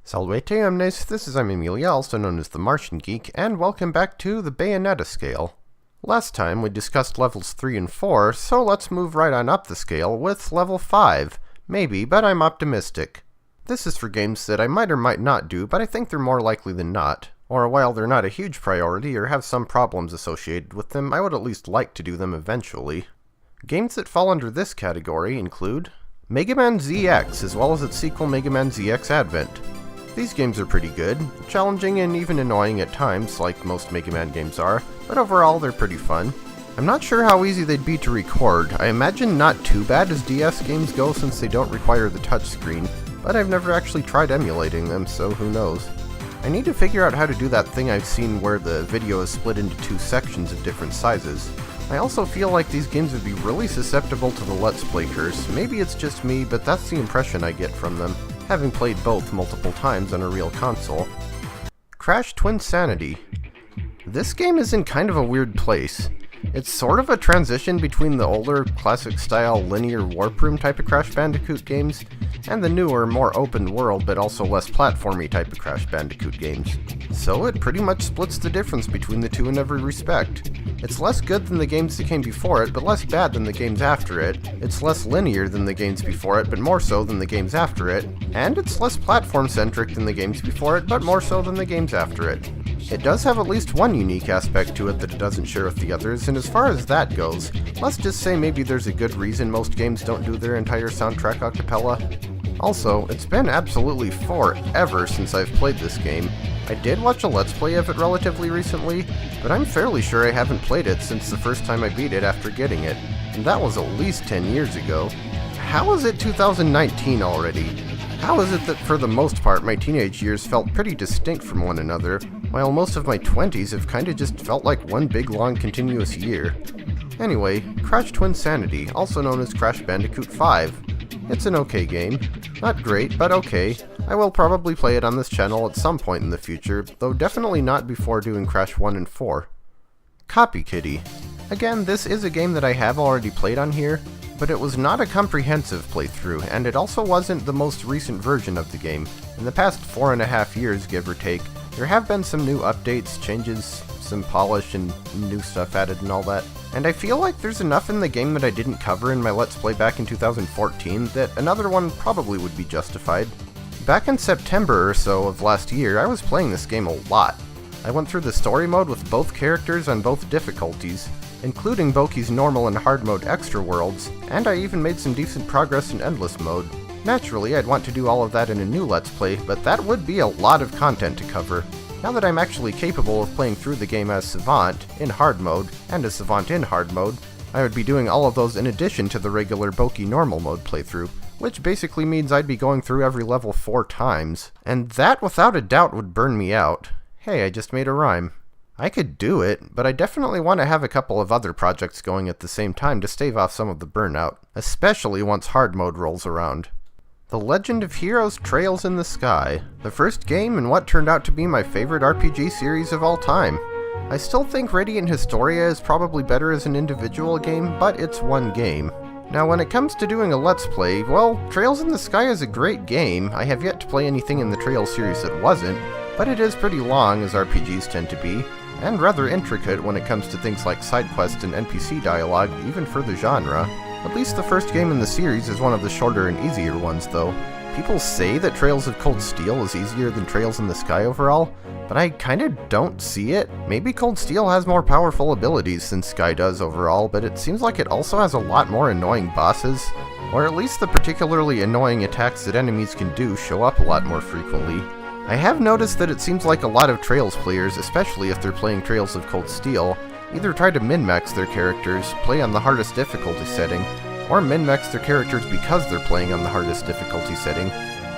Salvete omnes, this is Emilia, also known as TheMartianGeek, and welcome back to the Bayonetta scale. Last time we discussed levels 3 and 4, so let's move right on up the scale with level 5. Maybe, but I'm optimistic. This is for games that I might or might not do, but I think they're more likely than not. Or while they're not a huge priority or have some problems associated with them, I would at least like to do them eventually. Games that fall under this category include Megaman ZX, as well as its sequel Megaman ZX Advent. These games are pretty good, challenging and even annoying at times, like most Mega Man games are, but overall they're pretty fun. I'm not sure how easy they'd be to record. I imagine not too bad as DS games go since they don't require the touchscreen, but I've never actually tried emulating them, so who knows. I need to figure out how to do that thing I've seen where the video is split into two sections of different sizes. I also feel like these games would be really susceptible to the Let's Play curse. Maybe it's just me, but that's the impression I get from them, having played both multiple times on a real console. Crash Twinsanity. This game is in kind of a weird place. It's sort of a transition between the older, classic-style linear warp room type of Crash Bandicoot games, and the newer, more open-world but also less platformy type of Crash Bandicoot games. So it pretty much splits the difference between the two in every respect. It's less good than the games that came before it, but less bad than the games after it. It's less linear than the games before it, but more so than the games after it. And it's less platform-centric than the games before it, but more so than the games after it. It does have at least one unique aspect to it that it doesn't share with the others, and as far as that goes, let's just say maybe there's a good reason most games don't do their entire soundtrack a cappella. Also, it's been absolutely forever since I've played this game. I did watch a Let's Play of it relatively recently, but I'm fairly sure I haven't played it since the first time I beat it after getting it, and that was at least 10 years ago. How is it 2019 already? How is it that for the most part my teenage years felt pretty distinct from one another, while most of my 20s have kinda just felt like one big long continuous year? Anyway, Crash Twinsanity, also known as Crash Bandicoot 5. It's an okay game. Not great, but okay. I will probably play it on this channel at some point in the future, though definitely not before doing Crash 1 and 4. Copy Kitty. Again, this is a game that I have already played on here, but it was not a comprehensive playthrough, and it also wasn't the most recent version of the game. In the past 4.5 years, give or take, there have been some new updates, changes, some polish, and new stuff added and all that. And I feel like there's enough in the game that I didn't cover in my Let's Play back in 2014 that another one probably would be justified. Back in September or so of last year, I was playing this game a lot. I went through the story mode with both characters on both difficulties, including Boki's normal and hard mode extra worlds, and I even made some decent progress in endless mode. Naturally, I'd want to do all of that in a new Let's Play, but that would be a lot of content to cover. Now that I'm actually capable of playing through the game as Savant in hard mode, and as Savant in hard mode, I would be doing all of those in addition to the regular Boki normal mode playthrough, which basically means I'd be going through every level 4 times, and that without a doubt would burn me out. Hey, I just made a rhyme. I could do it, but I definitely want to have a couple of other projects going at the same time to stave off some of the burnout, especially once hard mode rolls around. The Legend of Heroes Trails in the Sky, the first game in what turned out to be my favorite RPG series of all time. I still think Radiant Historia is probably better as an individual game, but it's one game. Now when it comes to doing a Let's Play, well, Trails in the Sky is a great game. I have yet to play anything in the Trails series that wasn't, but it is pretty long, as RPGs tend to be, and rather intricate when it comes to things like side quests and NPC dialogue, even for the genre. At least the first game in the series is one of the shorter and easier ones, though. People say that Trails of Cold Steel is easier than Trails in the Sky overall, but I kinda don't see it. Maybe Cold Steel has more powerful abilities than Sky does overall, but it seems like it also has a lot more annoying bosses, or at least the particularly annoying attacks that enemies can do show up a lot more frequently. I have noticed that it seems like a lot of Trails players, especially if they're playing Trails of Cold Steel, either try to min-max their characters, play on the hardest difficulty setting, or min-max their characters because they're playing on the hardest difficulty setting.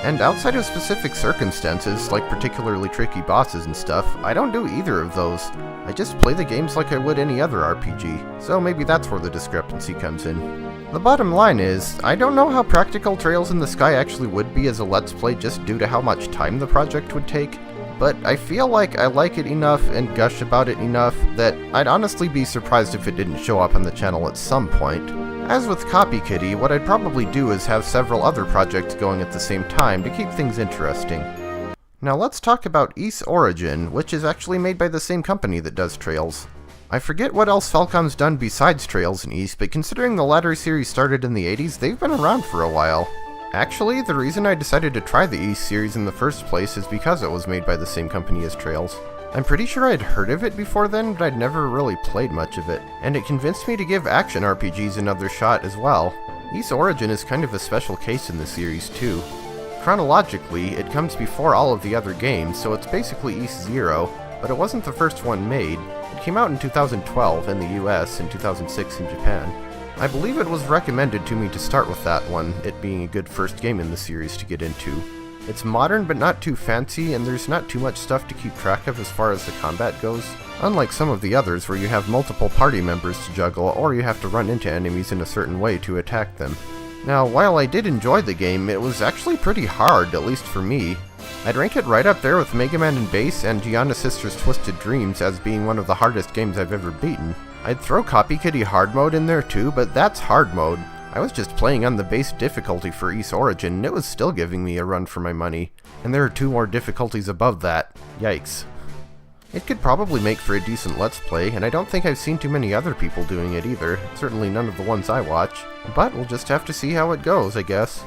And outside of specific circumstances, like particularly tricky bosses and stuff, I don't do either of those. I just play the games like I would any other RPG, so maybe that's where the discrepancy comes in. The bottom line is, I don't know how practical Trails in the Sky actually would be as a Let's Play just due to how much time the project would take, but I feel like I like it enough and gush about it enough that I'd honestly be surprised if it didn't show up on the channel at some point. As with Copy Kitty, what I'd probably do is have several other projects going at the same time to keep things interesting. Now let's talk about Ys Origin, which is actually made by the same company that does Trails. I forget what else Falcom's done besides Trails and Ys, but considering the latter series started in the 80s, they've been around for a while. Actually, the reason I decided to try the Ys series in the first place is because it was made by the same company as Trails. I'm pretty sure I'd heard of it before then, but I'd never really played much of it, and it convinced me to give action RPGs another shot as well. Ys Origin is kind of a special case in the series too. Chronologically, it comes before all of the other games, so it's basically Ys 0, but it wasn't the first one made. It came out in 2012 in the US and 2006 in Japan. I believe it was recommended to me to start with that one, it being a good first game in the series to get into. It's modern but not too fancy, and there's not too much stuff to keep track of as far as the combat goes, unlike some of the others where you have multiple party members to juggle or you have to run into enemies in a certain way to attack them. Now, while I did enjoy the game, it was actually pretty hard, at least for me. I'd rank it right up there with Mega Man and Bass and Gianna Sisters Twisted Dreams as being one of the hardest games I've ever beaten. I'd throw Copy Kitty Hard Mode in there too, but that's hard mode. I was just playing on the base difficulty for Ys Origin, and it was still giving me a run for my money. And there are 2 more difficulties above that. Yikes. It could probably make for a decent Let's Play, and I don't think I've seen too many other people doing it either, certainly none of the ones I watch, but we'll just have to see how it goes, I guess.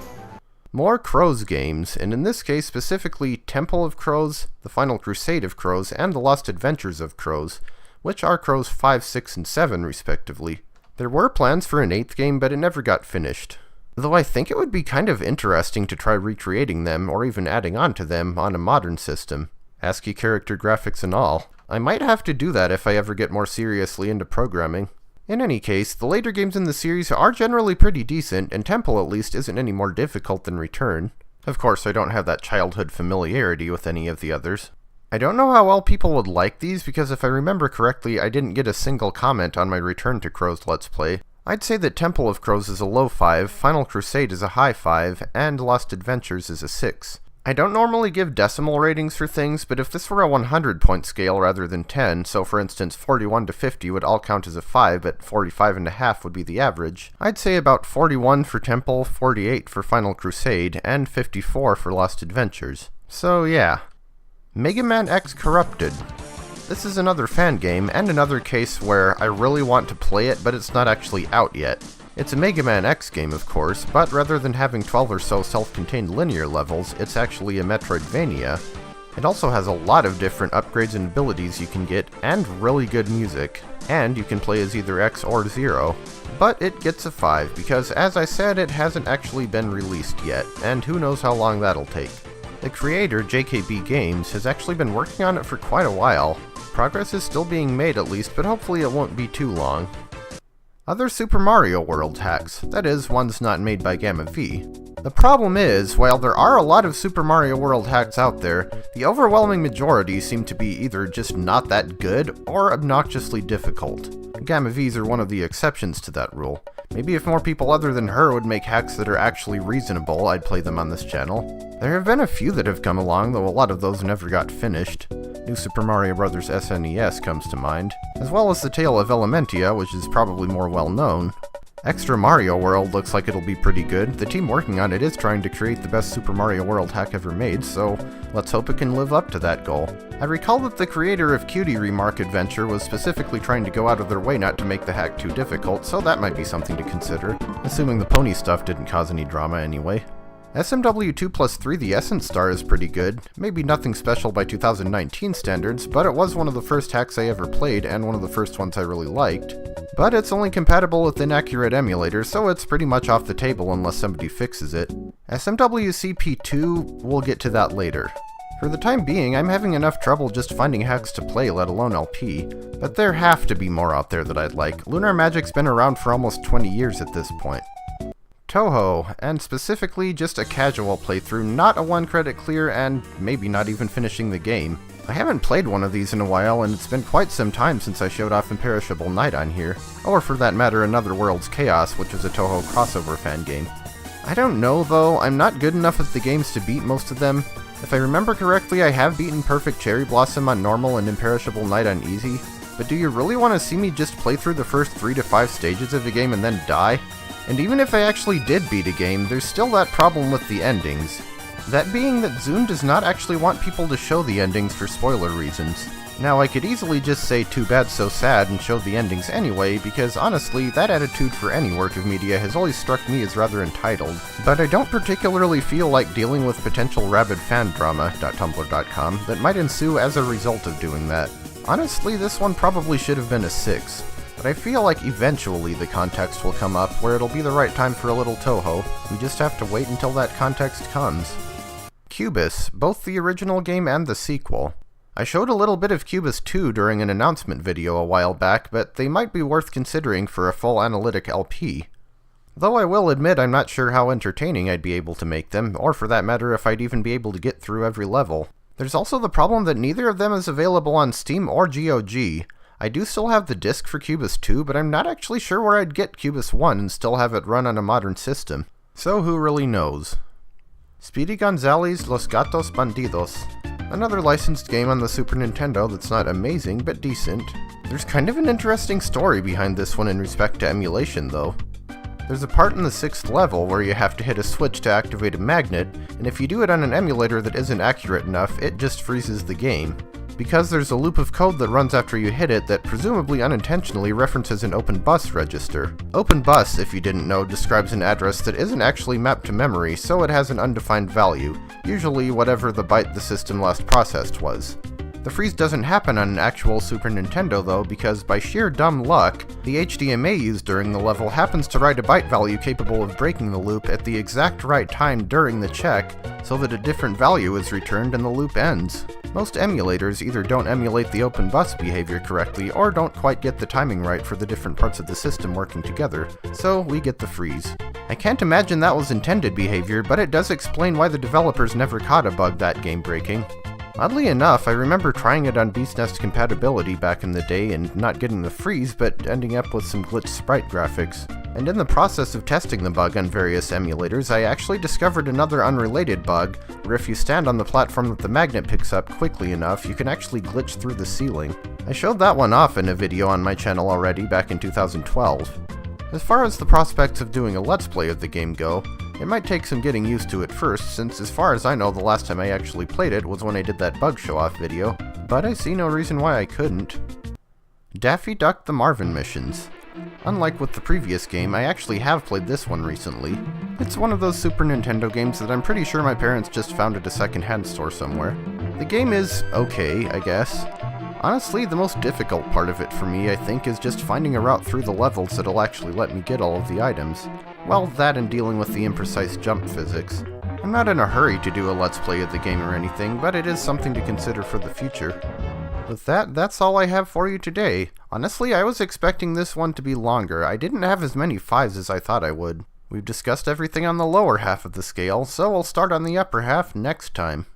More Kroz games, and in this case specifically Temple of Kroz, The Final Crusade of Kroz, and The Lost Adventures of Kroz, which are Kroz 5, 6, and 7 respectively. There were plans for an 8th game, but it never got finished. Though I think it would be kind of interesting to try recreating them, or even adding on to them, on a modern system. ASCII character graphics and all. I might have to do that if I ever get more seriously into programming. In any case, the later games in the series are generally pretty decent, and Temple at least isn't any more difficult than Return. Of course, I don't have that childhood familiarity with any of the others. I don't know how well people would like these, because if I remember correctly, I didn't get a single comment on my Return to Kroz Let's Play. I'd say that Temple of Kroz is a low 5, Final Crusade is a high 5, and Lost Adventures is a 6. I don't normally give decimal ratings for things, but if this were a 100-point scale rather than 10, so for instance 41 to 50 would all count as a 5, but 45.5 would be the average, I'd say about 41 for Temple, 48 for Final Crusade, and 54 for Lost Adventures. So yeah. Megaman X Corrupted. This is another fan game, and another case where I really want to play it, but it's not actually out yet. It's a Mega Man X game, of course, but rather than having 12 or so self-contained linear levels, it's actually a Metroidvania. It also has a lot of different upgrades and abilities you can get, and really good music. And you can play as either X or 0. But it gets a 5, because as I said, it hasn't actually been released yet, and who knows how long that'll take. The creator, JKB Games, has actually been working on it for quite a while. Progress is still being made at least, but hopefully it won't be too long. Other Super Mario World hacks, that is, ones not made by Gamma V. The problem is, while there are a lot of Super Mario World hacks out there, the overwhelming majority seem to be either just not that good, or obnoxiously difficult. Gamma V's are one of the exceptions to that rule. Maybe if more people other than her would make hacks that are actually reasonable, I'd play them on this channel. There have been a few that have come along, though a lot of those never got finished. New Super Mario Bros. SNES comes to mind, as well as the Tale of Elementia, which is probably more well known. Extra Mario World looks like it'll be pretty good. The team working on it is trying to create the best Super Mario World hack ever made, so let's hope it can live up to that goal. I recall that the creator of Cutie Remark Adventure was specifically trying to go out of their way not to make the hack too difficult, so that might be something to consider, assuming the pony stuff didn't cause any drama anyway. SMW 2+3 The Essence Star is pretty good, maybe nothing special by 2019 standards, but it was one of the first hacks I ever played and one of the first ones I really liked. But it's only compatible with inaccurate emulators, so it's pretty much off the table unless somebody fixes it. SMW CP2, we'll get to that later. For the time being, I'm having enough trouble just finding hacks to play, let alone LP, but there have to be more out there that I'd like. Lunar Magic's been around for almost 20 years at this point. Touhou, and specifically just a casual playthrough, not a 1-credit clear, and maybe not even finishing the game. I haven't played one of these in a while, and it's been quite some time since I showed off Imperishable Night on here, or for that matter Another World's Chaos, which was a Touhou crossover fan game. I don't know though, I'm not good enough at the games to beat most of them. If I remember correctly, I have beaten Perfect Cherry Blossom on normal and Imperishable Night on easy, but do you really want to see me just play through the first 3 to 5 stages of a game and then die? And even if I actually did beat a game, there's still that problem with the endings. That being that Zune does not actually want people to show the endings for spoiler reasons. Now, I could easily just say too bad so sad and show the endings anyway, because honestly, that attitude for any work of media has always struck me as rather entitled. But I don't particularly feel like dealing with potential rabid fan drama.tumblr.com that might ensue as a result of doing that. Honestly, this one probably should have been a 6. But I feel like eventually the context will come up where it'll be the right time for a little Touhou. We just have to wait until that context comes. Cubis, both the original game and the sequel. I showed a little bit of Cubis 2 during an announcement video a while back, but they might be worth considering for a full analytic LP. Though I will admit I'm not sure how entertaining I'd be able to make them, or for that matter if I'd even be able to get through every level. There's also the problem that neither of them is available on Steam or GOG. I do still have the disc for Cubis 2, but I'm not actually sure where I'd get Cubis 1 and still have it run on a modern system. So who really knows? Speedy Gonzales Los Gatos Bandidos. Another licensed game on the Super Nintendo that's not amazing, but decent. There's kind of an interesting story behind this one in respect to emulation, though. There's a part in the 6th level where you have to hit a switch to activate a magnet, and if you do it on an emulator that isn't accurate enough, it just freezes the game. Because there's a loop of code that runs after you hit it that presumably unintentionally references an open bus register. Open bus, if you didn't know, describes an address that isn't actually mapped to memory, so it has an undefined value, usually whatever the byte the system last processed was. The freeze doesn't happen on an actual Super Nintendo though, because by sheer dumb luck, the HDMA used during the level happens to write a byte value capable of breaking the loop at the exact right time during the check, so that a different value is returned and the loop ends. Most emulators either don't emulate the open bus behavior correctly, or don't quite get the timing right for the different parts of the system working together, so we get the freeze. I can't imagine that was intended behavior, but it does explain why the developers never caught a bug that game-breaking. Oddly enough, I remember trying it on Beast Nest compatibility back in the day and not getting the freeze, but ending up with some glitched sprite graphics. And in the process of testing the bug on various emulators, I actually discovered another unrelated bug, where if you stand on the platform that the magnet picks up quickly enough, you can actually glitch through the ceiling. I showed that one off in a video on my channel already back in 2012. As far as the prospects of doing a Let's Play of the game go, it might take some getting used to at first, since as far as I know the last time I actually played it was when I did that bug show-off video, but I see no reason why I couldn't. Daffy Duck the Marvin missions. Unlike with the previous game, I actually have played this one recently. It's one of those Super Nintendo games that I'm pretty sure my parents just found at a second-hand store somewhere. The game is okay, I guess. Honestly, the most difficult part of it for me, I think, is just finding a route through the levels that'll actually let me get all of the items. Well, that and dealing with the imprecise jump physics. I'm not in a hurry to do a Let's Play of the game or anything, but it is something to consider for the future. With that, that's all I have for you today. Honestly, I was expecting this one to be longer. I didn't have as many 5s as I thought I would. We've discussed everything on the lower half of the scale, so we'll start on the upper half next time.